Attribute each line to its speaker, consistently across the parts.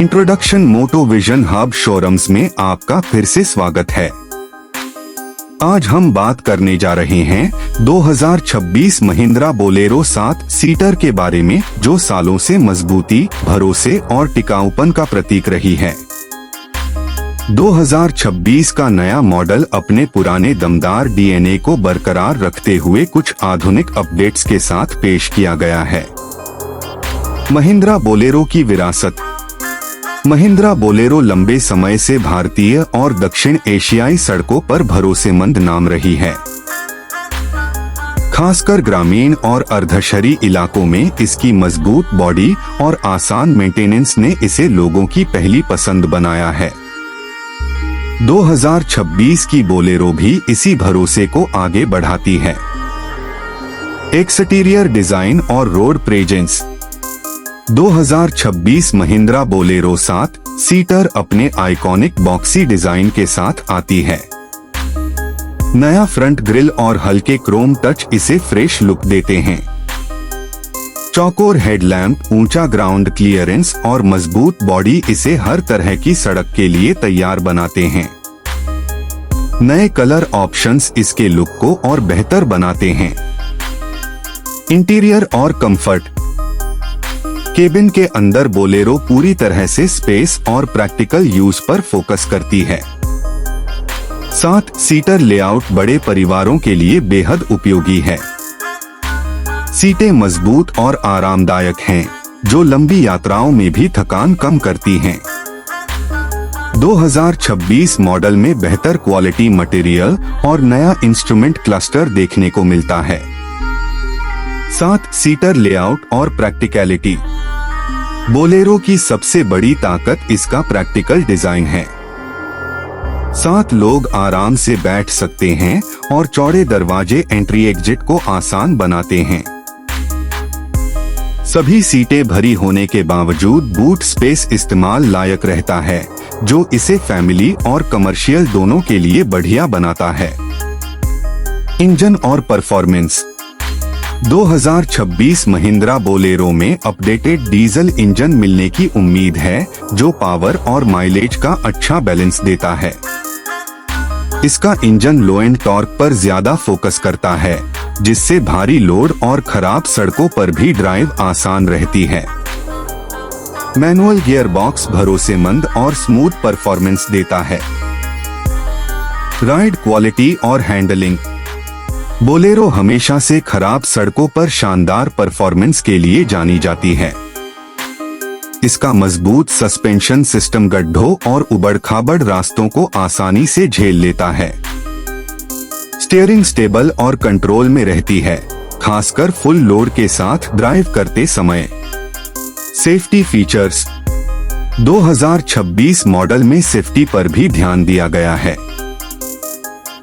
Speaker 1: Introduction मोटो vision hub showrooms में आपका फिर से स्वागत है। आज हम बात करने जा रहे हैं 2026 महिंद्रा बोलेरो 7 सीटर के बारे में, जो सालों से मजबूती, भरोसे और टिकाऊपन का प्रतीक रही है। 2026 का नया मॉडल अपने पुराने दमदार डीएनए को बरकरार रखते हुए कुछ आधुनिक अपडेट्स के साथ पेश किया गया है। महिंद्रा बोलेरो की विरासत। महिंद्रा बोलेरो लंबे समय से भारतीय और दक्षिण एशियाई सड़कों पर भरोसेमंद नाम रही है। खासकर ग्रामीण और अर्धशहरी इलाकों में इसकी मजबूत बॉडी और आसान मेंटेनेंस ने इसे लोगों की पहली पसंद बनाया है। 2026 की बोलेरो भी इसी भरोसे को आगे बढ़ाती है। एक्सटीरियर डिजाइन और road presence. 2026 Mahindra Bolero 7 seater अपने आइकॉनिक बॉक्सी डिजाइन के साथ आती है। नया फ्रंट ग्रिल और हल्के क्रोम टच इसे फ्रेश लुक देते हैं। चौकोर हेडलैम्प, ऊंचा ग्राउंड क्लियरेंस और मजबूत बॉडी इसे हर तरह की सड़क के लिए तैयार बनाते हैं। नए कलर ऑप्शंस इसके लुक को और बेहतर बनाते हैं। इंटीरियर और कंफर्ट। केबिन के अंदर बोलेरो पूरी तरह से स्पेस और प्रैक्टिकल यूज पर फोकस करती है। 7 सीटर लेआउट बड़े परिवारों के लिए बेहद उपयोगी है। सीटें मजबूत और आरामदायक हैं, जो लंबी यात्राओं में भी थकान कम करती हैं। 2026 मॉडल में बेहतर क्वालिटी मटेरियल और नया इंस्ट्रूमेंट क्लस्टर देखने को मिलता है। 7 सीटर लेआउट और प्रैक्टिकलिटी। बोलेरो की सबसे बड़ी ताकत इसका प्रैक्टिकल डिजाइन है। 7 लोग आराम से बैठ सकते हैं और चौड़े दरवाजे एंट्री एग्जिट को आसान बनाते हैं। सभी सीटें भरी होने के बावजूद बूट स्पेस इस्तेमाल लायक रहता है, जो इसे फैमिली और कमर्शियल दोनों के लिए बढ़िया बनाता है। इंजन और परफॉर्मेंस। 2026 महिंद्रा बोलेरो में अपडेटेड डीजल इंजन मिलने की उम्मीद है, जो पावर और माइलेज का अच्छा बैलेंस देता है। इसका इंजन लो एंड टॉर्क पर ज्यादा फोकस करता है, जिससे भारी लोड और खराब सड़कों पर भी ड्राइव आसान रहती है। मैनुअल गियर बॉक्स भरोसेमंद और स्मूथ परफॉर्मेंस देता है। राइड क्वालिटी और हैंडलिंग। बोलेरो हमेशा से खराब सड़कों पर शानदार परफॉर्मेंस के लिए जानी जाती है। इसका मजबूत सस्पेंशन सिस्टम गड्ढों और उबड़-खाबड़ रास्तों को आसानी से झेल लेता है। स्टीयरिंग स्टेबल और कंट्रोल में रहती है, खासकर फुल लोड के साथ ड्राइव करते समय। Safety features. 2026 मॉडल में सेफ्टी पर भी ध्यान दिया गया है।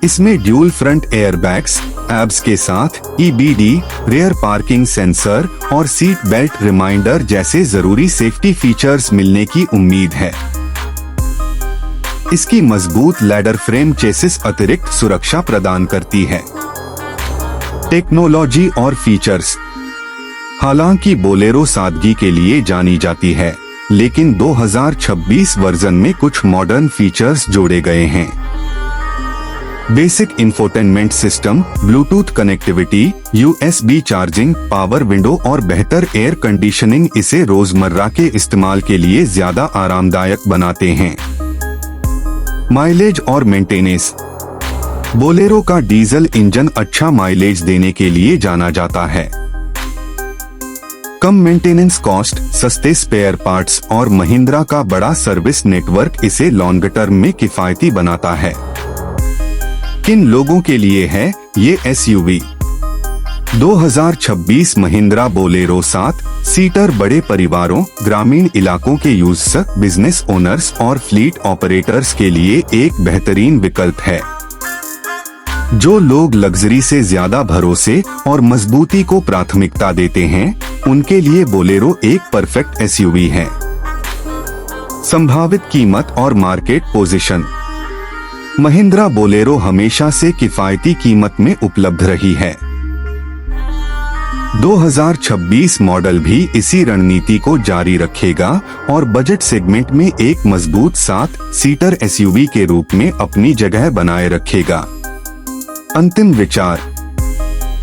Speaker 1: इसमें ड्यूल फ्रंट एयरबैग्स, एब्स के साथ EBD, रेयर पार्किंग सेंसर और सीट बेल्ट रिमाइंडर जैसे जरूरी सेफ्टी फीचर्स मिलने की उम्मीद है। इसकी मजबूत लैडर फ्रेम चेसिस अतिरिक्त सुरक्षा प्रदान करती है। टेक्नोलॉजी और फीचर्स। हालांकि बोलेरो सादगी के लिए जानी जाती है, लेकिन 2026 वर्जन में कुछ मॉडर्न फीचर्स जोड़े गए हैं। Basic infotainment system, Bluetooth connectivity, USB charging, power window और बेहतर एयर कंडीशनिंग इसे रोजमर्रा के इस्तेमाल के लिए ज्यादा आरामदायक बनाते हैं। माइलेज और मेंटेनेंस। बोलेरो का डीजल इंजन अच्छा माइलेज देने के लिए जाना जाता है। कम मेंटेनेंस कॉस्ट, सस्ते स्पेयर पार्ट्स और महिंद्रा का बड़ा सर्विस नेटवर्क इसे लॉन्ग टर्म में किफायती बनाता है। किन लोगों के लिए है ये SUV? 2026 महिंद्रा बोलेरो 7 सीटर बड़े परिवारों, ग्रामीण इलाकों के यूजर्स, बिजनेस ओनर्स और फ्लीट ऑपरेटर्स के लिए एक बेहतरीन विकल्प है। जो लोग लग्जरी से ज्यादा भरोसे और मजबूती को प्राथमिकता देते हैं, उनके लिए बोलेरो एक परफेक्ट SUV है। संभावित कीमत और मार्केट पोजीशन। महिंद्रा बोलेरो हमेशा से किफायती कीमत में उपलब्ध रही है। 2026 मॉडल भी इसी रणनीति को जारी रखेगा और बजट सेगमेंट में एक मजबूत 7 सीटर एसयूवी के रूप में अपनी जगह बनाए रखेगा। अंतिम विचार।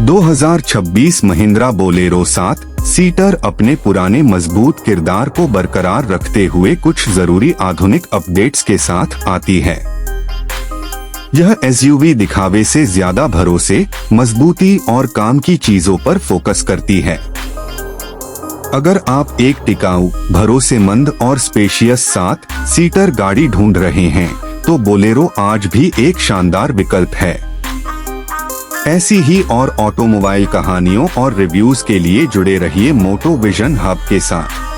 Speaker 1: 2026 महिंद्रा बोलेरो 7 सीटर अपने पुराने मजबूत किरदार को बरकरार रखते हुए कुछ जरूरी आधुनिक अपडेट्स के साथ आती है। यह एसयूवी दिखावे से ज्यादा भरोसे, मजबूती और काम की चीजों पर फोकस करती है। अगर आप एक टिकाऊ, भरोसेमंद और स्पेशियस 7 सीटर गाड़ी ढूंढ रहे हैं, तो बोलेरो आज भी एक शानदार विकल्प है। ऐसी ही और ऑटोमोबाइल कहानियों और रिव्यूज के लिए जुड़े रहिए मोटो विजन हब के साथ।